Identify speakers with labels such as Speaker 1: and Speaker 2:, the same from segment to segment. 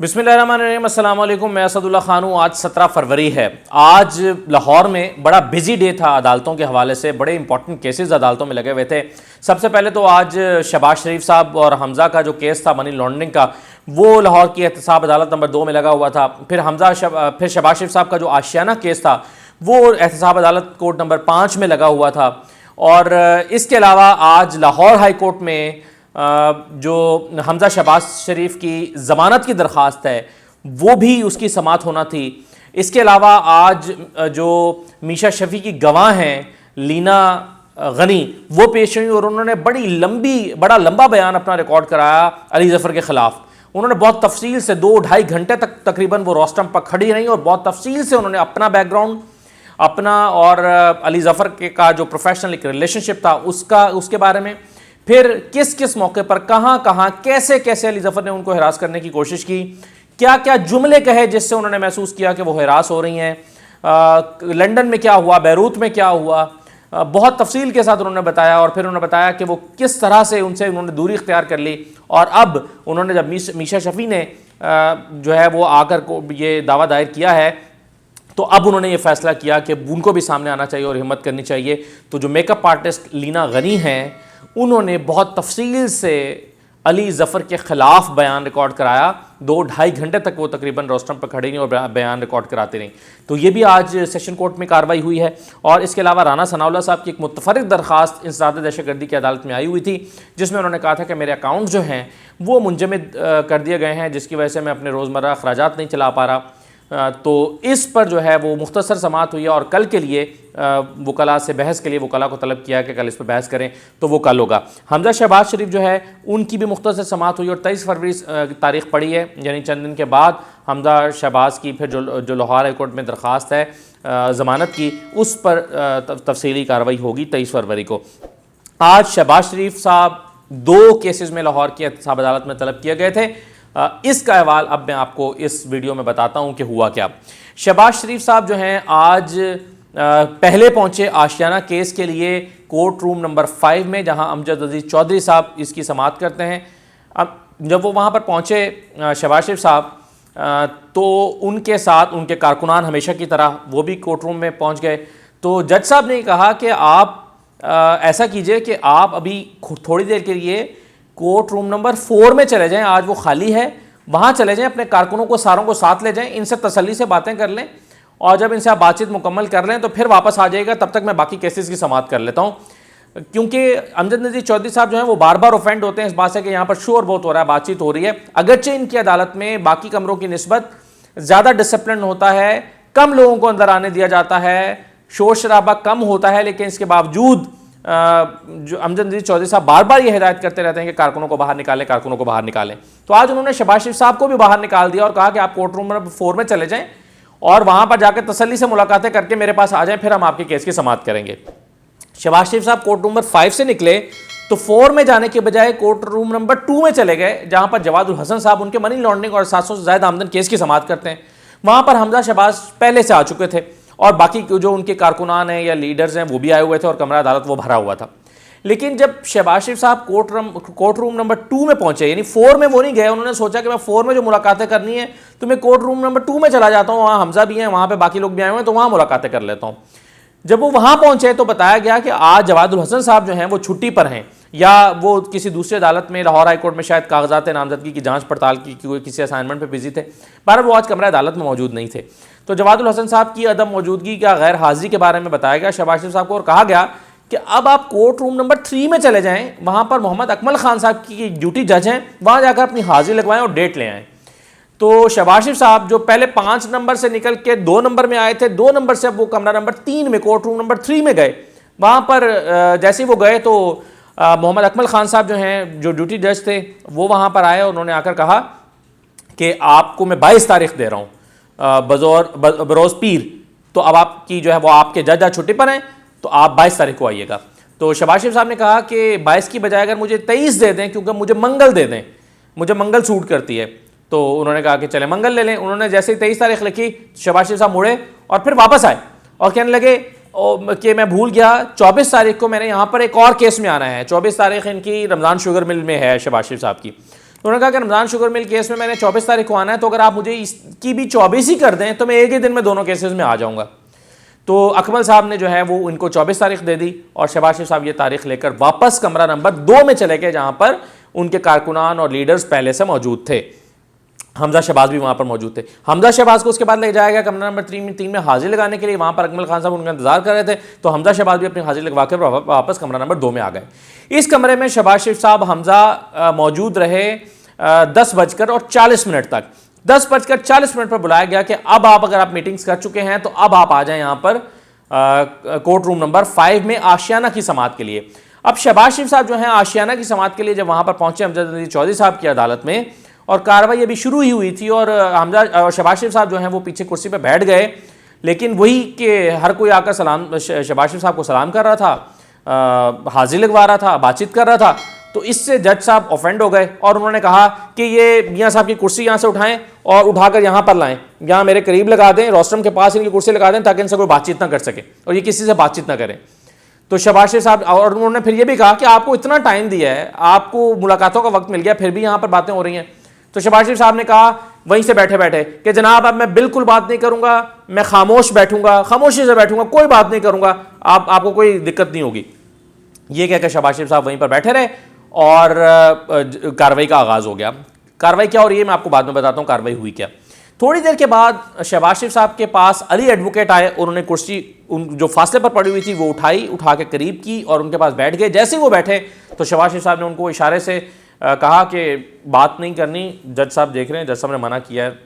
Speaker 1: बिस्मिल्लाहिर्रहमानिर्रहीम, अस्सलाम वालेकुम। मैं असदुल्ला खान हूँ। आज 17 फरवरी है। आज लाहौर में बड़ा बिजी डे था अदालतों के हवाले से। बड़े इंपॉर्टेंट केसेस अदालतों में लगे हुए थे। सबसे पहले तो आज शहबाज शरीफ साहब और हमज़ा का जो केस था मनी लॉन्ड्रिंग का, वो लाहौर की एहतसाब अदालत नंबर 2 में लगा हुआ था। फिर शहबाज शरीफ साहब का जो आशियाना केस था वो एहतसाब अदालत कोर्ट नंबर 5 में लगा हुआ था। और इसके अलावा आज लाहौर हाई कोर्ट में जो हमज़ा शहबाज शरीफ की ज़मानत की दरख्वास्त है वो भी उसकी समाअत होना थी। इसके अलावा आज जो मीशा शफ़ी की गवाह हैं लीना गनी, वो पेश हुई और उन्होंने बड़ा लंबा बयान अपना रिकॉर्ड कराया अली ज़फ़र के ख़िलाफ़। उन्होंने बहुत तफसील से 2-2.5 घंटे तक तकरीबन वो रोस्टम पर खड़ी रहीं और बहुत तफसील से उन्होंने अपना बैकग्राउंड, अपना और अली ज़फ़र के का जो प्रोफेशनल एक रिलेशनशिप था उसके बारे में, फिर किस किस मौके पर कहाँ कहाँ कैसे कैसे अली ज़फ़र ने उनको हिरास करने की कोशिश की, क्या क्या जुमले कहे जिससे उन्होंने महसूस किया कि वो हिरास हो रही हैं, लंदन में क्या हुआ, बैरूत में क्या हुआ, बहुत तफसील के साथ उन्होंने बताया। और फिर उन्होंने बताया कि वो किस तरह से उन्होंने दूरी इख्तियार कर ली। और अब उन्होंने जब मीशा शफ़ी ने जो है वो आकर को ये दावा दायर किया है, तो अब उन्होंने ये फैसला किया कि उनको भी सामने आना चाहिए और हिम्मत करनी चाहिए। तो जो मेकअप आर्टिस्ट लीना गनी हैं, उन्होंने बहुत तफसील से अली ज़फ़र के ख़िलाफ़ बयान रिकॉर्ड कराया। 2-2.5 घंटे तक वो तकरीबन रोस्टम पर खड़ी रहीं और बयान रिकॉर्ड कराती रहीं। तो ये भी आज सेशन कोर्ट में कार्रवाई हुई है। और इसके अलावा राना सनाउल्लाह साहब की एक मुतफ़र्रिक़ दरख्वास्त इंसदाद दहशतगर्दी की अदालत में आई हुई थी, जिसमें उन्होंने कहा था कि मेरे अकाउंट जो हैं वो मुंजमद कर दिए गए हैं, जिसकी वजह से मैं अपने रोज़मर्रा अखराजात नहीं चला पा रहा। तो इस पर जो है वो मुख्तसर समाअत हुई है और कल के लिए वकला से बहस के लिए वकला को तलब किया कि कल इस पर बहस करें, तो वो कल होगा। हमज़ा शहबाज शरीफ जो है उनकी भी मुख्तसर समाअत हुई और 23 फरवरी तारीख पड़ी है, यानी चंद दिन के बाद हमज़ा शहबाज की फिर जो लाहौर हाई कोर्ट में दरख्वास्त है ज़मानत की, उस पर तफसीली कार्रवाई होगी 23 फरवरी को। आज शहबाज शरीफ साहब 2 केसेस में लाहौर की एहतसाब अदालत में तलब किए गए थे। इसका अहवाल अब मैं आपको इस वीडियो में बताता हूँ कि हुआ क्या। शहबाज शरीफ साहब जो हैं आज पहले पहुँचे आशियाना केस के लिए कोर्ट रूम नंबर 5 में, जहाँ अमजद अजीज़ चौधरी साहब इसकी समाअत करते हैं। अब जब वो वहाँ पर पहुँचे शहबाज शरीफ साहब, तो उनके साथ उनके कारकुनान हमेशा की तरह वो भी कोर्ट रूम में पहुँच गए। तो जज साहब ने कहा कि आप ऐसा कीजिए कि आप अभी थोड़ी देर के लिए कोर्ट रूम नंबर 4 में चले जाएं, आज वो खाली है, वहाँ चले जाएं, अपने कारकुनों को सारों को साथ ले जाएं, इनसे तसल्ली से बातें कर लें और जब इनसे आप बातचीत मुकम्मल कर लें तो फिर वापस आ जाइएगा। तब तक मैं बाकी केसेस की समाअत कर लेता हूँ, क्योंकि अमजद अजीज़ चौधरी साहब जो हैं वो बार बार ऑफेंड होते हैं इस बात से कि यहाँ पर शोर बहुत हो रहा है, बातचीत हो रही है। अगरचे इनकी अदालत में बाकी कमरों की निस्बत ज़्यादा डिसिप्लिन होता है, कम लोगों को अंदर आने दिया जाता है, शोर शराबा कम होता है, लेकिन इसके बावजूद जो अमजद अजीज़ चौधरी साहब बार बार ये हिदायत करते रहते हैं कि कारकुनों को बाहर निकालें, कारकुनों को बाहर निकालें। तो आज उन्होंने शहबाज शरीफ साहब को भी बाहर निकाल दिया और कहा कि आप कोर्ट रूम नंबर 4 में चले जाएं और वहाँ पर जाकर तसल्ली से मुलाकातें करके मेरे पास आ जाएं, फिर हम आपके केस की समाअत करेंगे। शहबाज शरीफ साहब कोर्ट रूम नंबर 5 से निकले तो 4 में जाने के बजाय कोर्ट रूम नंबर 2 में चले गए, जहाँ पर जवादुल हसन साहब उनके मनी लॉन्ड्रिंग और 700 से ज़्यादा आमदन केस की समाअत करते हैं। वहाँ पर हमज़ा शहबाज पहले से आ चुके थे और बाकी जो उनके कारकुनान हैं या लीडर्स हैं वो भी आए हुए थे और कमरा अदालत वो भरा हुआ था। लेकिन जब शहबाज शरीफ साहब कोर्ट रूम नंबर 2 में पहुंचे, यानी 4 में वो नहीं गए, उन्होंने सोचा कि मैं 4 में जो मुलाकातें करनी है तो मैं कोर्ट रूम नंबर 2 में चला जाता हूँ, वहाँ हमज़ा भी हैं, वहाँ पे बाकी लोग भी आए हुए हैं, तो वहाँ मुलाकातें कर लेता हूँ। जब वो वहाँ पहुँचे तो बताया गया कि आज जवादुल हसन साहब जो हैं वो छुट्टी पर हैं या वो किसी दूसरी अदालत में लाहौर हाई कोर्ट में शायद कागजात नामजदगी की जाँच पड़ताल की किसी असाइनमेंट पर बिजी थे, बहरहाल वो आज कमरा अदालत में मौजूद नहीं थे। तो जवादुल हसन साहब की अदम मौजूदगी का गैर हाजिरी के बारे में बताया गया शहबाज शरीफ साहब को और कहा गया कि अब आप कोर्ट रूम नंबर 3 में चले जाएं, वहाँ पर मोहम्मद अकमल खान साहब की ड्यूटी जज हैं, वहाँ जाकर अपनी हाजिरी लगवाएं और डेट ले आएँ। तो शहबाज शरीफ साहब जो पहले 5 नंबर से निकल के 2 नंबर में आए थे, 2 नंबर से अब वो कमरा नंबर 3 में कोर्ट रूम नंबर 3 में गए। वहाँ पर जैसे ही वो गए तो मोहम्मद अकमल खान साहब जो हैं जो ड्यूटी जज थे वो वहाँ पर आए और उन्होंने आकर कहा कि आपको मैं 22 तारीख दे रहा हूँ बरोज़ पीर, तो अब आपकी जो है वो आपके जज आज छुट्टी पर हैं, तो आप 22 तारीख को आइएगा। तो शहबाज शरीफ साहब ने कहा कि 22 की बजाय अगर मुझे 23 दे दें, क्योंकि मुझे मंगल दे दें, मुझे मंगल सूट करती है। तो उन्होंने कहा कि चले मंगल ले लें। उन्होंने जैसे ही 23 तारीख लिखी, शहबाज शरीफ साहब मुड़े और फिर वापस आए और कहने लगे कि मैं भूल गया, 24 तारीख को मैंने यहाँ पर एक और केस में आना है। 24 तारीख इनकी रमज़ान शुगर मिल में है शहबाज शरीफ साहब की। उन्होंने कहा कि रमज़ान शुगर मिल केस में मैंने 24 तारीख को आना है, तो अगर आप मुझे इसकी भी 24 ही कर दें तो मैं एक ही दिन में दोनों केसेस में आ जाऊंगा। तो अकमल साहब ने जो है वो इनको 24 तारीख दे दी और शहबाज शरीफ साहब ये तारीख लेकर वापस कमरा नंबर 2 में चले गए, जहां पर उनके कारकुनान और लीडर्स पहले से मौजूद थे। हमजा शहबाज भी वहां पर मौजूद थे। हमजा शहबाज को उसके बाद ले जाया गया कमरा नंबर 3 में हाजिर लगाने के लिए। वहां पर अकमल खान साहब उनका इंतजार कर रहे थे, तो हमजा शहबाज भी अपनी हाजिर लगवा कर वापस कमरा नंबर 2 में आ गए। इस कमरे में शहबाज शरीफ साहब हमजा मौजूद रहे 10:40 तक। 10:40 पर बुलाया गया कि अब आप अगर आप मीटिंग्स कर चुके हैं तो अब आप आ जाएं यहाँ पर कोर्ट रूम नंबर 5 में आशियाना की समाअत के लिए। अब शहबाज शरीफ साहब जो हैं आशियाना की समाअत के लिए जब वहां पर पहुंचे अमजद अली चौधरी साहब की अदालत में, और कार्रवाई अभी शुरू ही हुई थी और हमजा और शहबाज शरीफ साहब जो हैं वो पीछे कुर्सी पर बैठ गए, लेकिन वही कि हर कोई आकर सलाम शहबाज शरीफ साहब को सलाम कर रहा था, हाजिर लगवा रहा था, बातचीत कर रहा था। तो इससे जज साहब ऑफेंड हो गए और उन्होंने कहा कि ये मियाँ साहब की कुर्सी यहाँ से उठाएं और उठाकर यहाँ पर लाएं, यहाँ मेरे करीब लगा दें, रोस्ट्रम के पास इनकी कुर्सी लगा दें ताकि इनसे कोई बातचीत ना कर सके और ये किसी से बातचीत ना करें। तो शहबाज शरीफ साहब और उन्होंने फिर ये भी कहा कि आपको इतना टाइम दिया है, आपको मुलाकातों का वक्त मिल गया, फिर भी यहाँ पर बातें हो रही हैं। तो शहबाज शरीफ साहब ने कहा वहीं से बैठे बैठे कि जनाब अब मैं बिल्कुल बात नहीं करूंगा, मैं खामोश बैठूंगा, खामोशी से बैठूंगा, कोई बात नहीं करूंगा, आपको कोई दिक्कत नहीं होगी। ये कहकर शहबाज शरीफ साहब वहीं पर बैठे रहे और कार्रवाई का आगाज़ हो गया। कार्रवाई क्या हो रही है मैं आपको बाद में बताता हूँ कार्रवाई हुई क्या। थोड़ी देर के बाद शहबाज शरीफ साहब के पास अली एडवोकेट आए, उन्होंने कुर्सी उन जो फासले पर पड़ी हुई थी वो उठा के करीब की और उनके पास बैठ गए। जैसे ही वो बैठे तो शहबाज शरीफ साहब ने उनको इशारे से कहा कि बात नहीं करनी, जज साहब देख रहे हैं, जज साहब ने मना किया है,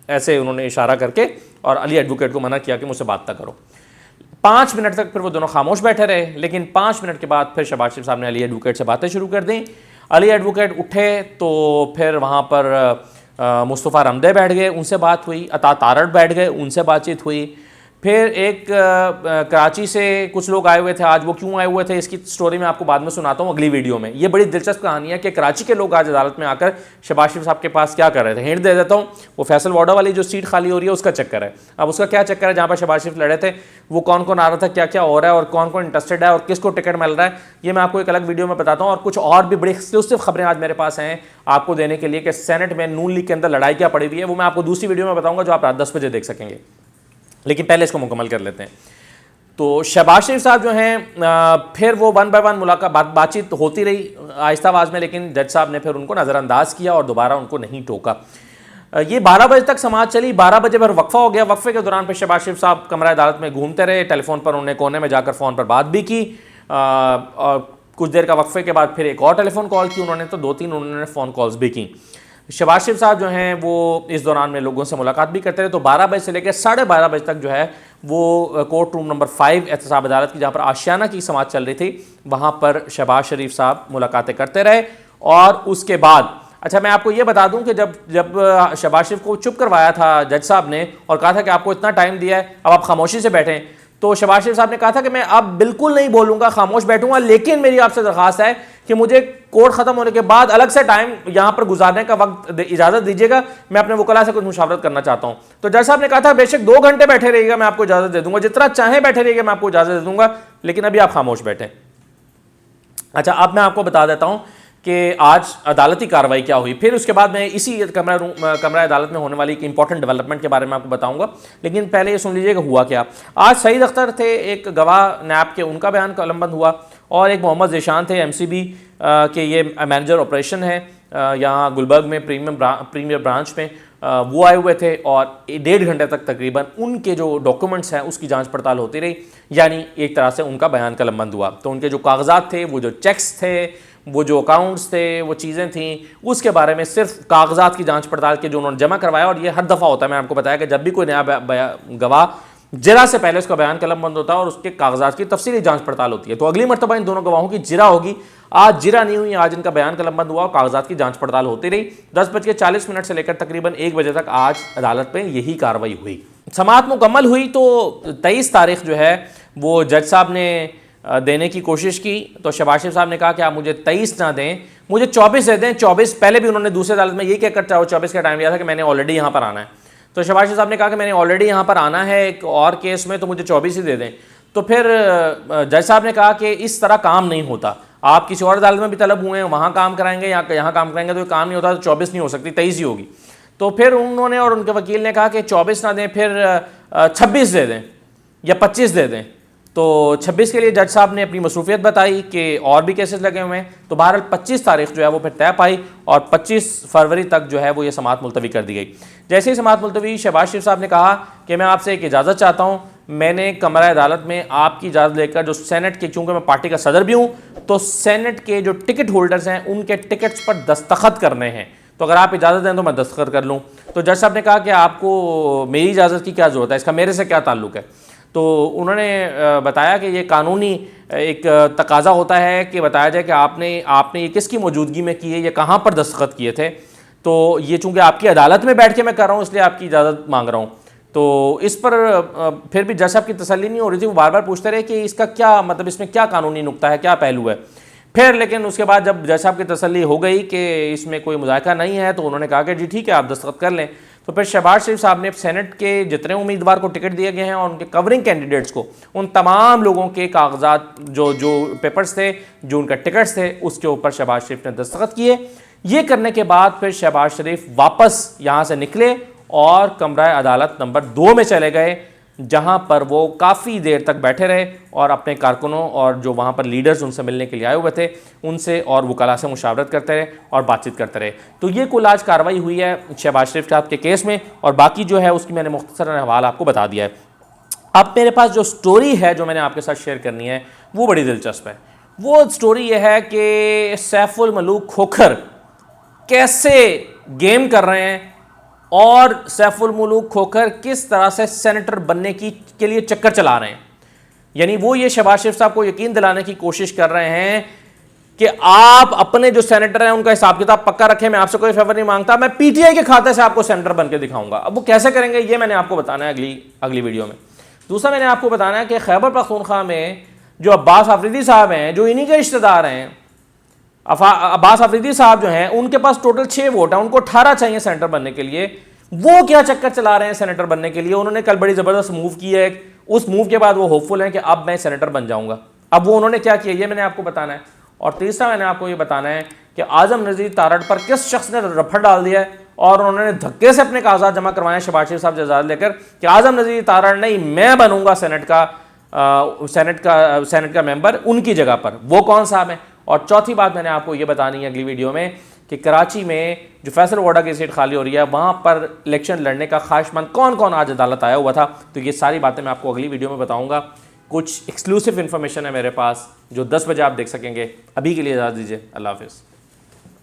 Speaker 1: ऐसे उन्होंने इशारा करके और अली एडवोकेट को मना किया कि मुझसे बात ना करो। 5 मिनट तक फिर वो दोनों खामोश बैठे रहे, लेकिन 5 मिनट के बाद फिर शहबाज शरीफ साहब ने अली एडवोकेट से बातें शुरू कर दी। अली एडवोकेट उठे तो फिर वहाँ पर मुस्तफ़ा रमदे बैठ गए, उनसे बात हुई, अता तारड़ बैठ गए, उनसे बातचीत हुई। फिर एक कराची से कुछ लोग आए हुए थे, आज वो क्यों आए हुए थे इसकी स्टोरी मैं आपको बाद में सुनाता हूँ अगली वीडियो में। ये बड़ी दिलचस्प कहानी है कि कराची के लोग आज अदालत में आकर शहबाज शरीफ साहब के पास क्या कर रहे थे। हिंट दे देता हूँ, वो फैसल वार्डा वाली जो सीट खाली हो रही है उसका चक्कर है। अब उसका क्या चक्कर है, जहाँ पर शहबाज शरीफ लड़े थे वो कौन कौन आ रहा था, क्या क्या हो रहा है और कौन कौन इंटरेस्टेड है और किसको टिकट मिल रहा है, ये मैं आपको एक अलग वीडियो में बताता हूँ। और कुछ और भी बड़ी एक्सक्लूसिव खबरें आज मेरे पास हैं आपको देने के लिए कि सेनेट में नून लीग के अंदर लड़ाई क्या पड़ी हुई है, वो मैं आपको दूसरी वीडियो में बताऊँगा जो आप रात 10 बजे देख सकेंगे। लेकिन पहले इसको मुकम्मल कर लेते हैं। तो शहबाज शरीफ साहब जो हैं फिर वो 1 बाय 1 मुलाकात बातचीत होती रही आहिस्ता आवाज़ में, लेकिन जज साहब ने फिर उनको नज़रअंदाज किया और दोबारा उनको नहीं टोका। ये 12 बजे तक समाअत चली। 12 बजे पर वक्फा हो गया। वक्फे के दौरान फिर शहबाज शरीफ साहब कमरा अदालत में घूमते रहे, टेलीफोन पर उन्होंने कोने में जाकर फ़ोन पर बात भी की और कुछ देर का वक्फे के बाद फिर एक और टेलीफोन कॉल की उन्होंने, तो 2-3 उन्होंने फ़ोन कॉल्स भी की। शहबाज शरीफ साहब जो हैं वो इस दौरान में लोगों से मुलाकात भी करते रहे। तो 12 बजे से लेकर 12:30 बजे तक जो है वो कोर्ट रूम नंबर 5 एहतसाब अदालत की, जहाँ पर आशियाना की समाअत चल रही थी, वहाँ पर शहबाज शरीफ साहब मुलाकातें करते रहे। और उसके बाद अच्छा मैं आपको ये बता दूं कि जब शहबाज शरीफ को चुप करवाया था जज साहब ने और कहा था कि आपको इतना टाइम दिया है, अब आप खामोशी से बैठें, तो शहबाज शरीफ साहब ने कहा था कि मैं अब बिल्कुल नहीं बोलूंगा, खामोश बैठूंगा, लेकिन मेरी आपसे दरख्वास्त है कि मुझे कोर्ट खत्म होने के बाद अलग से टाइम यहां पर गुजारने का वक्त इजाजत दीजिएगा, मैं अपने वकला से कुछ मुशावरत करना चाहता हूं। तो जज साहब ने कहा था बेशक 2 घंटे बैठे रहिएगा, मैं आपको इजाजत दे दूंगा, जितना चाहे बैठे रहिएगा, मैं आपको इजाजत दे दूंगा, लेकिन अभी आप खामोश बैठे। अच्छा अब मैं आपको बता देता हूं कि आज अदालती कार्रवाई क्या हुई, फिर उसके बाद मैं इसी कमरा अदालत में होने वाली एक इंपॉर्टेंट डेवलपमेंट के बारे में आपको बताऊंगा। लेकिन पहले ये सुन लीजिएगा हुआ क्या। आज सईद अख्तर थे एक गवाह नैब के, उनका बयान कलमबंद हुआ, और एक मोहम्मद ज़ीशान थे MCB के, ये मैनेजर ऑपरेशन है यहाँ गुलबर्ग में प्रीमियर ब्रांच में, वो आए हुए थे और 1.5 घंटे तक तकरीबन उनके जो डॉक्यूमेंट्स हैं उसकी जांच पड़ताल होती रही, यानी एक तरह से उनका बयान कलमबंद हुआ। तो उनके जो कागजात थे, वो जो चेक्स थे, वो जो अकाउंट्स थे, वो चीज़ें थीं, उसके बारे में सिर्फ कागजात की जांच पड़ताल के जो उन्होंने जमा करवाया, और ये हर दफ़ा होता है, मैं आपको बताया कि जब भी कोई नया गवाह जिरा से पहले उसका बयान कलमबंद होता है और उसके कागजात की तफसीली जांच पड़ताल होती है। तो अगली मरतबा इन दोनों गवाहों की जिरा होगी। आज जिरा नहीं हुई, आज इनका बयान कलमबंद हुआ और कागजात की जांच पड़ताल होती रही। 10:40 से लेकर तकरीबन 1 बजे तक आज अदालत में यही कार्रवाई हुई। समाअत मुकम्मल हुई तो 23 तारीख जो है वो जज साहब ने देने की कोशिश की। तो शहबाज शरीफ साहब ने कहा कि आप मुझे 23 ना दें, मुझे 24 दे दें। 24 पहले भी उन्होंने दूसरे अदालत में यही कहकर 24 का टाइम लिया था कि मैंने ऑलरेडी यहाँ पर आना है। तो शहबाज शरीफ साहब ने कहा कि मैंने ऑलरेडी यहाँ पर आना है एक और केस में, तो मुझे 24 ही दे दें। तो फिर जज साहब ने कहा कि इस तरह काम नहीं होता, आप किसी और अदालत में भी तलब हुए हैं, वहाँ काम कराएंगे या यहाँ काम कराएंगे तो काम नहीं होता, तो 24 नहीं हो सकती, 23 ही होगी। तो फिर उन्होंने और उनके वकील ने कहा कि 24 ना दें, फिर 26 दे दें या 25 दे दें। तो 26 के लिए जज साहब ने अपनी मसरूफियत बताई कि और भी केसेस लगे हुए हैं, तो बहरहाल 25 तारीख जो है वो फिर तय पाई और 25 फरवरी तक जो है वो ये समाअत मुलतवी कर दी गई। जैसे ही समाअत मुलतवी, शहबाज शरीफ साहब ने कहा कि मैं आपसे एक इजाज़त चाहता हूँ, मैंने कमरा अदालत में आपकी इजाज़त लेकर जो सेनेट के, चूँकि मैं पार्टी का सदर भी हूँ, तो सेनेट के जो टिकट होल्डर्स हैं उनके टिकट्स पर दस्तखत करने हैं, तो अगर आप इजाज़त दें तो मैं दस्तखत कर लूँ। तो जज साहब ने कहा कि आपको मेरी इजाज़त की क्या ज़रूरत है, इसका मेरे से क्या ताल्लुक़ है। तो उन्होंने बताया कि ये कानूनी एक तकाजा होता है कि बताया जाए कि आपने ये किसकी मौजूदगी में की है, ये कहाँ पर दस्तखत किए थे। तो ये चूँकि आपकी अदालत में बैठ के मैं कर रहा हूँ, इसलिए आपकी इजाज़त मांग रहा हूँ। तो इस पर फिर भी जज साहब की तसल्ली नहीं हो रही थी, वो बार बार पूछते रहे कि इसका क्या मतलब, इसमें क्या कानूनी नुक्ता है, क्या पहलू है। फिर लेकिन उसके बाद जब जज साहब की तसल्ली हो गई कि इसमें कोई मुज़ायका नहीं है, तो उन्होंने कहा कि जी ठीक है, आप दस्तखत कर लें। तो फिर शहबाज शरीफ साहब ने सेनेट के जितने उम्मीदवार को टिकट दिए गए हैं और उनके कवरिंग कैंडिडेट्स को, उन तमाम लोगों के कागजात, जो पेपर्स थे, जो उनका टिकट्स थे, उसके ऊपर शहबाज शरीफ ने दस्तखत किए। ये करने के बाद फिर शहबाज शरीफ वापस यहाँ से निकले और कमरा अदालत नंबर 2 में चले गए, जहाँ पर वो काफ़ी देर तक बैठे रहे और अपने कारकुनों और जो वहाँ पर लीडर्स उनसे मिलने के लिए आए हुए थे उनसे और वकला से मुशावरत करते रहे और बातचीत करते रहे। तो ये कुल आज कार्रवाई हुई है शहबाज शरीफ साहब के केस में, और बाकी जो है उसकी मैंने मुख्तसर हवाला आपको बता दिया है। अब मेरे पास जो स्टोरी है जो मैंने आपके साथ शेयर करनी है वो बड़ी दिलचस्प है। वो स्टोरी ये है कि सैफुल मलूक खोखर कैसे गेम कर रहे हैं और सैफुल मलूक खोखर किस तरह से सेनेटर बनने के लिए चक्कर चला रहे हैं। यानी वो ये शहबाज शरीफ साहब को यकीन दिलाने की कोशिश कर रहे हैं कि आप अपने जो सेनेटर हैं उनका हिसाब किताब पक्का रखें, मैं आपसे कोई फेवर नहीं मांगता, मैं पीटीआई के खाते से आपको सेनेटर बन के दिखाऊंगा। अब वो कैसे करेंगे ये मैंने आपको बताना है अगली वीडियो में। दूसरा मैंने आपको बताना है कि खैबर पख्तूनख्वा में जो अब्बास आफरीदी साहब हैं, जो इन्हीं के रिश्तेदार हैं, अब्बास आफरीदी साहब जो हैं, उनके पास टोटल 6 वोट हैं, उनको 18 चाहिए सेनेटर बनने के लिए। वो क्या चक्कर चला रहे हैं सेनेटर बनने के लिए। उन्होंने कल बड़ी ज़बरदस्त मूव की है, उस मूव के बाद वो होपफुल हैं कि अब मैं सेनेटर बन जाऊंगा। अब वो उन्होंने क्या किया ये मैंने आपको बताना है। और तीसरा मैंने आपको ये बताना है कि आजम नज़ीर तारड़ पर किस शख्स ने रफड़ डाल दिया है और उन्होंने धक्के से अपने कागजात जमा करवाए शहबाज शरीफ साहब से इजाज़त लेकर कि आजम नज़ीर तारड़ नहीं, मैं बनूंगा सेनेट का मेंबर उनकी जगह पर। वो कौन साहब है। और चौथी बात मैंने आपको ये बतानी है अगली वीडियो में कि कराची में जो फैसल वाडा की सीट खाली हो रही है, वहाँ पर इलेक्शन लड़ने का ख्वाहिशमंद कौन कौन आज अदालत आया हुआ था। तो ये सारी बातें मैं आपको अगली वीडियो में बताऊँगा। कुछ एक्सक्लूसिव इन्फॉर्मेशन है मेरे पास जो 10 बजे आप देख सकेंगे। अभी के लिए इजाज़त दीजिए, अल्लाह हाफ़िज़।